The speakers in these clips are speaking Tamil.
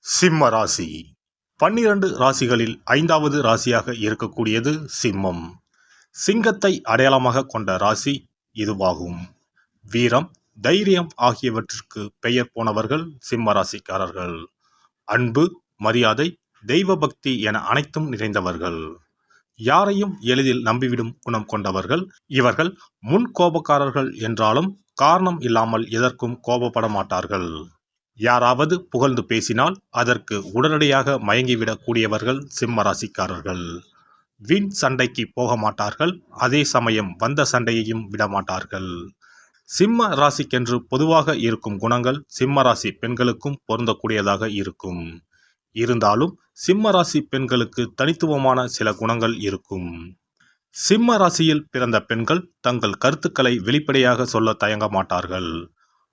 சிம்ம ராசி 12 ராசிகளில் 5வது ராசியாக இருக்கக்கூடியது சிம்மம். சிங்கத்தை அடையாளமாக கொண்ட ராசி இதுவாகும். வீரம், தைரியம் ஆகியவற்றிற்கு பெயர் போனவர்கள் சிம்ம ராசிக்காரர்கள். அன்பு, மரியாதை, தெய்வ பக்தி என அனைத்தும் நிறைந்தவர்கள். யாரையும் எளிதில் நம்பிவிடும் குணம் கொண்டவர்கள். இவர்கள் முன் கோபக்காரர்கள் என்றாலும் காரணம் இல்லாமல் எதற்கும் கோபப்பட மாட்டார்கள். யாராவது புகழ்ந்து பேசினால் அதற்கு உடனடியாக மயங்கிவிடக் கூடியவர்கள் சிம்ம ராசிக்காரர்கள். வீண் சண்டைக்கு போக மாட்டார்கள். அதே சமயம் வந்த சண்டையையும் விடமாட்டார்கள். சிம்ம ராசிக்கென்று பொதுவாக இருக்கும் குணங்கள் சிம்ம ராசி பெண்களுக்கும் பொருந்தக்கூடியதாக இருக்கும். இருந்தாலும் சிம்ம ராசி பெண்களுக்கு தனித்துவமான சில குணங்கள் இருக்கும். சிம்ம ராசியில் பிறந்த பெண்கள் தங்கள் கருத்துக்களை வெளிப்படையாக சொல்ல தயங்க மாட்டார்கள்.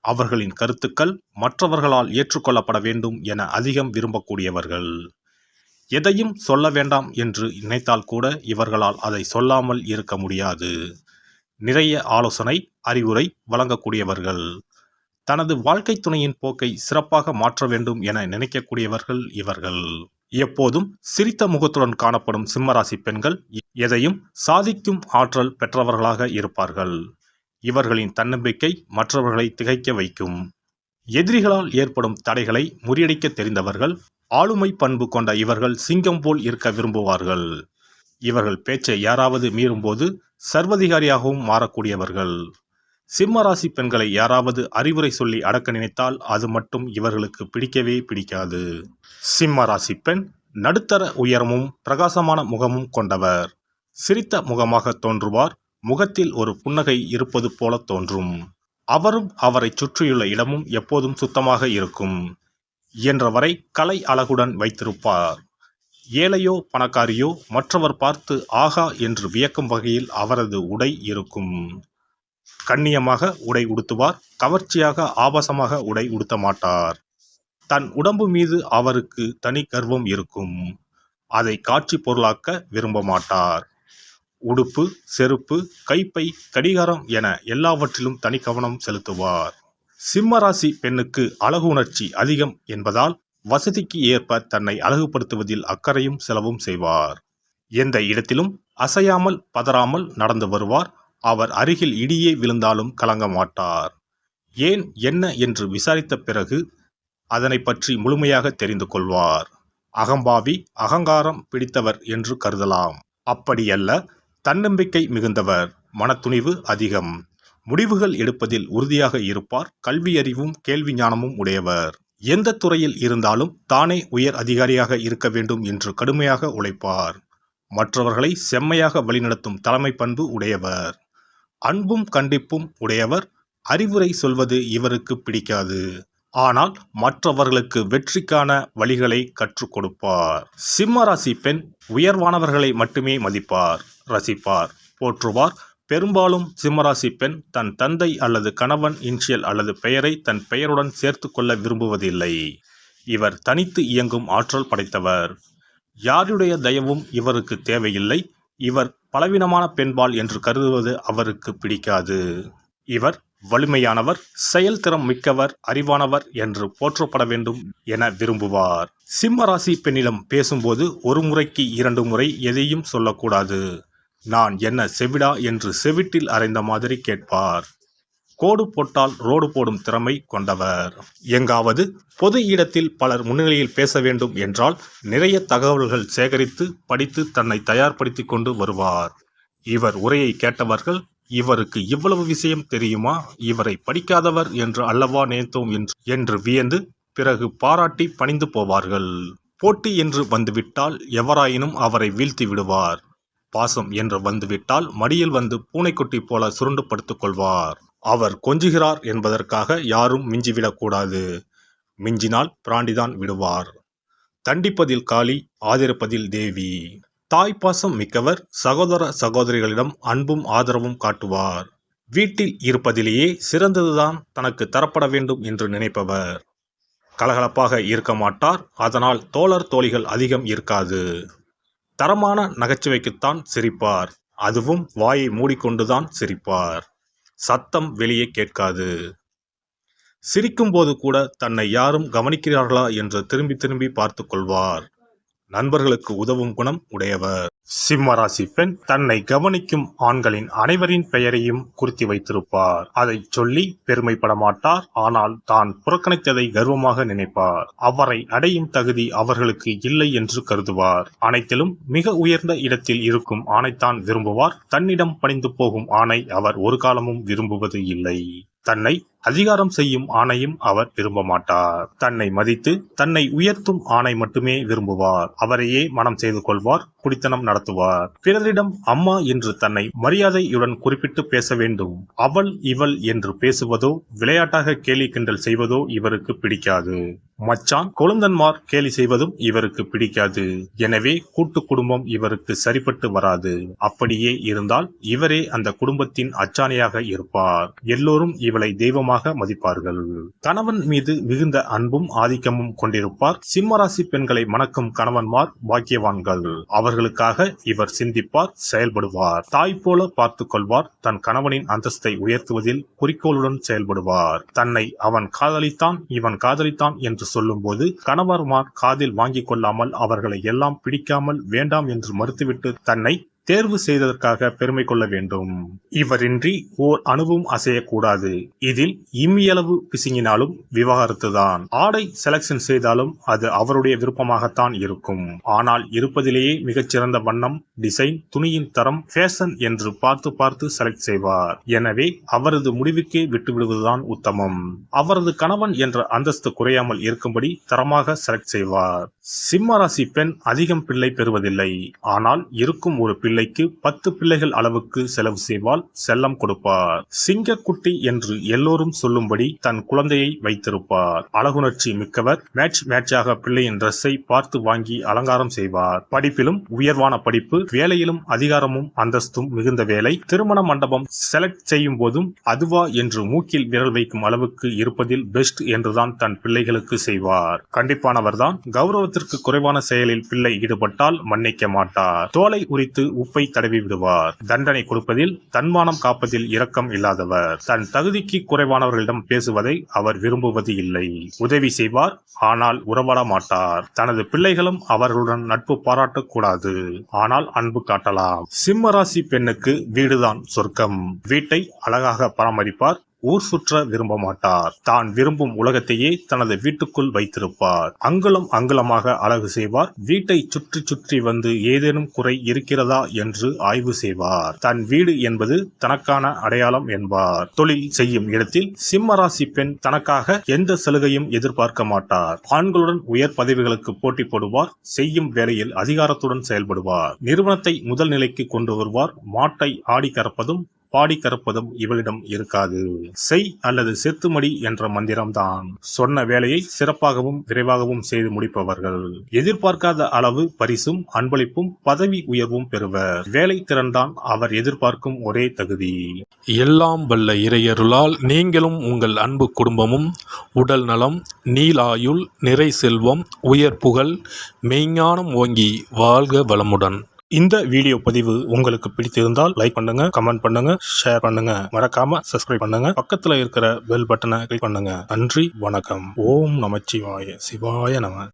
அவர்களின் கருத்துக்கள் மற்றவர்களால் ஏற்றுக்கொள்ளப்பட வேண்டும் என அதிகம் விரும்பக்கூடியவர்கள். எதையும் சொல்ல வேண்டாம் என்று நினைத்தால் கூட இவர்களால் அதை சொல்லாமல் இருக்க முடியாது. நிறைய ஆலோசனை, அறிவுரை வழங்கக்கூடியவர்கள். தனது வாழ்க்கை துணையின் போக்கை சிறப்பாக மாற்ற வேண்டும் என நினைக்கக்கூடியவர்கள் இவர்கள். எப்போதும் சிரித்த முகத்துடன் காணப்படும் சிம்மராசி பெண்கள் எதையும் சாதிக்கும் ஆற்றல் பெற்றவர்களாக இருப்பார்கள். இவர்களின் தன்னம்பிக்கை மற்றவர்களை திகைக்க வைக்கும். எதிரிகளால் ஏற்படும் தடைகளை முறியடிக்க தெரிந்தவர்கள். ஆளுமை பண்பு கொண்ட இவர்கள் சிங்கம் போல் இருக்க விரும்புவார்கள். இவர்கள் பேச்சை யாராவது மீறும்போது சர்வதிகாரியாகவும் மாறக்கூடியவர்கள். சிம்ம ராசி பெண்களை யாராவது அறிவுரை சொல்லி அடக்க நினைத்தால் அது மட்டும் இவர்களுக்கு பிடிக்கவே பிடிக்காது. சிம்ம ராசி பெண் நடுத்தர உயரமும் பிரகாசமான முகமும் கொண்டவர். சிரித்த முகமாக தோன்றுவார். முகத்தில் ஒரு புன்னகை இருப்பது போல தோன்றும். அவரும் அவரை சுற்றியுள்ள இடமும் எப்போதும் சுத்தமாக இருக்கும். இயன்றவரை கலை அழகுடன் வைத்திருப்பார். ஏழையோ பணக்காரியோ மற்றவர் பார்த்து ஆகா என்று வியக்கும் வகையில் அவரது உடை இருக்கும். கண்ணியமாக உடை உடுத்துவார். கவர்ச்சியாக ஆபாசமாக உடை உடுத்த மாட்டார். தன் உடம்பு மீது அவருக்கு தனி கர்வம் இருக்கும். அதை காட்சி பொருளாக்க விரும்ப மாட்டார். உடுப்பு, செருப்பு, கைப்பை, கடிகாரம் என எல்லாவற்றிலும் தனி கவனம் செலுத்துவார். சிம்ம ராசி பெண்ணுக்கு அழகு உணர்ச்சி அதிகம் என்பதால் வசதிக்கு ஏற்ப தன்னை அழகுபடுத்துவதில் அக்கறையும் செலவும் செய்வார். எந்த இடத்திலும் அசையாமல் பதறாமல் நடந்து வருவார். அவர் அருகில் இடியே விழுந்தாலும் கலங்க மாட்டார். ஏன் என்ன என்று விசாரித்த பிறகு அதனை பற்றி முழுமையாக தெரிந்து கொள்வார். அகம்பாவி, அகங்காரம் பிடித்தவர் என்று கருதலாம். அப்படியல்ல. தன்னம்பிக்கை மிகுந்தவர். மனத்துணிவு அதிகம். முடிவுகள் எடுப்பதில் உறுதியாக இருப்பார். கல்வியறிவும் கேள்வி ஞானமும் உடையவர். எந்த துறையில் இருந்தாலும் தானே உயர் அதிகாரியாக இருக்க வேண்டும் என்று கடுமையாக உழைப்பார். மற்றவர்களை செம்மையாக வழிநடத்தும் தலைமை பண்பு உடையவர். அன்பும் கண்டிப்பும் உடையவர். அறிவுரை சொல்வது இவருக்கு பிடிக்காது. ஆனால் மற்றவர்களுக்கு வெற்றிக்கான வழிகளை கற்றுக் கொடுப்பார். சிம்ம ராசி பெண் உயர்வானவர்களை மட்டுமே மதிப்பார், ரசிப்பார், போற்றுவார். பெரும்பாலும் சிம்மராசி பெண் தன் தந்தை அல்லது கணவன் இன்ஷியல் அல்லது பெயரை தன் பெயருடன் சேர்த்து கொள்ள விரும்புவதில்லை. இவர் தனித்து இயங்கும் ஆற்றல் படைத்தவர். யாருடைய தயவும் இவருக்கு தேவையில்லை. இவர் பலவீனமான பெண்பால் என்று கருதுவது அவருக்கு பிடிக்காது. இவர் வலிமையானவர், செயல்திறம் மிக்கவர், அறிவானவர் என்று போற்றப்பட வேண்டும் என விரும்புவார். சிம்ம ராசி பெண்ணிடம் பேசும்போது ஒரு முறைக்கு 2 முறை எதையும் சொல்லக்கூடாது. நான் என்ன செவிடா என்று செவிட்டில் அறைந்த மாதிரி கேட்பார். கோடு போட்டால் ரோடு போடும் திறமை கொண்டவர். எங்காவது பொது இடத்தில் பலர் முன்னிலையில் பேச வேண்டும் என்றால் நிறைய தகவல்கள் சேகரித்து படித்து தன்னை தயார்படுத்தி கொண்டு வருவார். இவர் உரையை கேட்டவர்கள் இவருக்கு இவ்வளவு விஷயம் தெரியுமா, இவரை படிக்காதவர் என்று அல்லவா நினைத்தோம் என்று வியந்து பிறகு பாராட்டி பணிந்து போவார்கள். போட்டி என்று வந்துவிட்டால் எவராயினும் அவரை வீழ்த்தி விடுவார். பாசம் என்று வந்துவிட்டால் மடியில் வந்து பூனைக்குட்டி போல சுருண்டு படுத்துக் கொள்வார். அவர் கொஞ்சுகிறார் என்பதற்காக யாரும் மிஞ்சிவிடக்கூடாது. மிஞ்சினால் பிராண்டிதான் விடுவார். தண்டிப்பதில் காளி, ஆதரிப்பதில் தேவி. தாய்ப்பாசம் மிக்கவர். சகோதர சகோதரிகளிடம் அன்பும் ஆதரவும் காட்டுவார். வீட்டில் இருப்பதிலேயே சிறந்ததுதான் தனக்கு தரப்பட வேண்டும் என்று நினைப்பவர். கலகலப்பாக இருக்க மாட்டார். அதனால் தோழர் தோழிகள் அதிகம் இருக்காது. தரமான நகைச்சுவைக்குத்தான் சிரிப்பார். அதுவும் வாயை மூடிக்கொண்டுதான் சிரிப்பார். சத்தம் வெளியே கேட்காது. சிரிக்கும்போது கூட தன்னை யாரும் கவனிக்கிறார்களா என்று திரும்பி திரும்பி பார்த்து கொள்வார். நண்பர்களுக்கு உதவும் குணம் உடையவர். சிம்ம ராசி பெண் தன்னை கவனிக்கும் ஆண்களின் அனைவரின் பெயரையும் குறித்து வைத்திருப்பார். அதை சொல்லி பெருமைப்பட மாட்டார். ஆனால் தான் புறக்கணித்ததை கர்வமாக நினைப்பார். அவரை அடையும் தகுதி அவர்களுக்கு இல்லை என்று கருதுவார். அனைத்திலும் மிக உயர்ந்த இடத்தில் இருக்கும் ஆணைத்தான் விரும்புவார். தன்னிடம் பணிந்து போகும் ஆணை அவர் ஒரு காலமும் விரும்புவது இல்லை. தன்னை அதிகாரம் செய்யும் ஆணையும் அவர் விரும்ப மாட்டார். தன்னை மதித்து தன்னை உயர்த்தும் ஆணை மட்டுமே விரும்புவார். அவரையே மனம் செய்து கொள்வார். குடித்தனம் நடத்துவார். பிறரிடம் அம்மா என்று தன்னை மரியாதையுடன் குறிப்பிட்டு பேச வேண்டும். அவள் இவள் என்று பேசுவதோ விளையாட்டாக கேலி கிண்டல் செய்வதோ இவருக்கு பிடிக்காது. மச்சான் கொழுந்தன்மார் கேலி செய்வதும் இவருக்கு பிடிக்காது. எனவே கூட்டு குடும்பம் இவருக்கு சரிப்பட்டு வராது. அப்படியே இருந்தால் இவரே அந்த குடும்பத்தின் அச்சாணியாக இருப்பார். எல்லோரும் இவளை தெய்வமாக மதிப்பார்கள். கணவன் மீது மிகுந்த அன்பும் ஆதிக்கமும் கொண்டிருப்பார். சிம்மராசி பெண்களை மணக்கும் கணவன்மார் பாக்கியவான்கள். அவர்களுக்காக இவர் சிந்திப்பார், செயல்படுவார். தாய் போல பார்த்து கொள்வார். தன் கணவனின் அந்தஸ்தை உயர்த்துவதில் குறிக்கோளுடன் செயல்படுவார். தன்னை அவன் காதலித்தான், இவன் காதலித்தான் என்று சொல்லும் போது கணவர்மார் காதில் வாங்கிக் கொள்ளாமல் அவர்களை எல்லாம் பிடிக்காமல் வேண்டாம் என்று மறுத்துவிட்டு தன்னை தேர்வு செய்ததற்காக பெருமை கொள்ள வேண்டும். இவரின்றி ஓர் அணுவும் அசையக்கூடாது. இதில் இம்மியளவு பிசுங்கினாலும் விவாகரத்துதான். ஆடை செலக்ஷன் செய்தாலும் அது அவருடைய விருப்பமாகத்தான் இருக்கும். ஆனால் இருப்பதிலேயே மிகச்சிறந்த வண்ணம், டிசைன், துணியின் தரம், ஃபேஷன் என்று பார்த்து பார்த்து செலக்ட் செய்வார். எனவே அவரது முடிவுக்கே விட்டுவிடுவதுதான் உத்தமம். அவரது கணவன் என்ற அந்தஸ்து குறையாமல் இருக்கும்படி தரமாக செலக்ட் செய்வார். சிம்ம ராசி பெண் அதிகம் பிள்ளை பெறுவதில்லை. ஆனால் இருக்கும் ஒரு பிள்ளைக்கு 10 பிள்ளைகள் அளவுக்கு செலவு செய்வால், செல்லம் கொடுப்பார். சிங்கக்குட்டி என்று எல்லோரும் சொல்லும்படி தன் குழந்தையை வைத்திருப்பார். அழகுணர்ச்சி மிக்கவர். மேட்சாக பிள்ளையின் ட்ரெஸ்ஸை பார்த்து வாங்கி அலங்காரம் செய்வார். படிப்பிலும் உயர்வான படிப்பு, வேலையிலும் அதிகாரமும் அந்தஸ்தும் மிகுந்த வேலை. திருமண மண்டபம் செலக்ட் செய்யும் போதும் அதுவா என்று மூக்கில் விரல் வைக்கும் அளவுக்கு இருப்பதில் பெஸ்ட் என்றுதான் தன் பிள்ளைகளுக்கு செய்வார். கண்டிப்பானவர்தான். கௌரவத்திற்கு குறைவான செயலில் பிள்ளை ஈடுபட்டால் மன்னிக்க மாட்டார். தோலை உரித்து உப்பை தடவி விடுவார். தண்டனை கொடுப்பதில், தன்மானம் காப்பதில் இரக்கம் இல்லாதவர். தன் தகுதிக்கு குறைவானவர்களிடம் பேசுவதை அவர் விரும்புவது இல்லை. உதவி செய்வார், ஆனால் உறவாட மாட்டார். தனது பிள்ளைகளும் அவர்களுடன் நட்பு பாராட்டக்கூடாது, ஆனால் அன்பு காட்டலாம். சிம்ம ராசி பெண்ணுக்கு வீடுதான் சொர்க்கம். வீட்டை அழகாக பராமரிப்பார். ஊர் சுற்ற விரும்ப மாட்டார். தான் விரும்பும் உலகத்தையே தனது வீட்டுக்குள் வைத்திருப்பார். அங்குலம் அங்குலமாக அழகு செய்வார். வீட்டை சுற்றி சுற்றி வந்து ஏதேனும் குறை இருக்கிறதா என்று ஆய்வு செய்வார். தன் வீடு என்பது தனக்கான அடையாளம் என்பார். தொழில் செய்யும் இடத்தில் சிம்ம ராசி பெண் தனக்காக எந்த சலுகையும் எதிர்பார்க்க மாட்டார். ஆண்களுடன் உயர் பதவிகளுக்கு போட்டி போடுவார். செய்யும் வேலையில் அதிகாரத்துடன் செயல்படுவார். நிறுவனத்தை முதல் நிலைக்கு கொண்டு வருவார். மாட்டை ஆடி கறப்பதும் பாடி கறப்பதும் இவளிடம் இருக்காது. செய் அல்லது செத்துமடி என்ற மந்திரம்தான். சொன்ன வேலையை சிறப்பாகவும் விரைவாகவும் செய்து முடிப்பவர்கள். எதிர்பார்க்காத அளவு பரிசும் அன்பளிப்பும் பதவி உயர்வும் பெறுவர். வேலை திறன்தான் அவர் எதிர்பார்க்கும் ஒரே தகுதி. எல்லாம் வல்ல இறையருளால் நீங்களும் உங்கள் அன்பு குடும்பமும் உடல் நலம், நீலாயுள், நிறை செல்வம், உயர் புகழ், மெய்ஞானம் ஓங்கி வாழ்க வளமுடன். இந்த வீடியோ பதிவு உங்களுக்கு பிடித்திருந்தால் லைக் பண்ணுங்க, கமெண்ட் பண்ணுங்க, ஷேர் பண்ணுங்க. மறக்காம சப்ஸ்கிரைப் பண்ணுங்க. பக்கத்துல இருக்கிற பெல் பட்டனை கிளிக் பண்ணுங்க. நன்றி, வணக்கம். ஓம் நமச்சிவாய. சிவாய நம.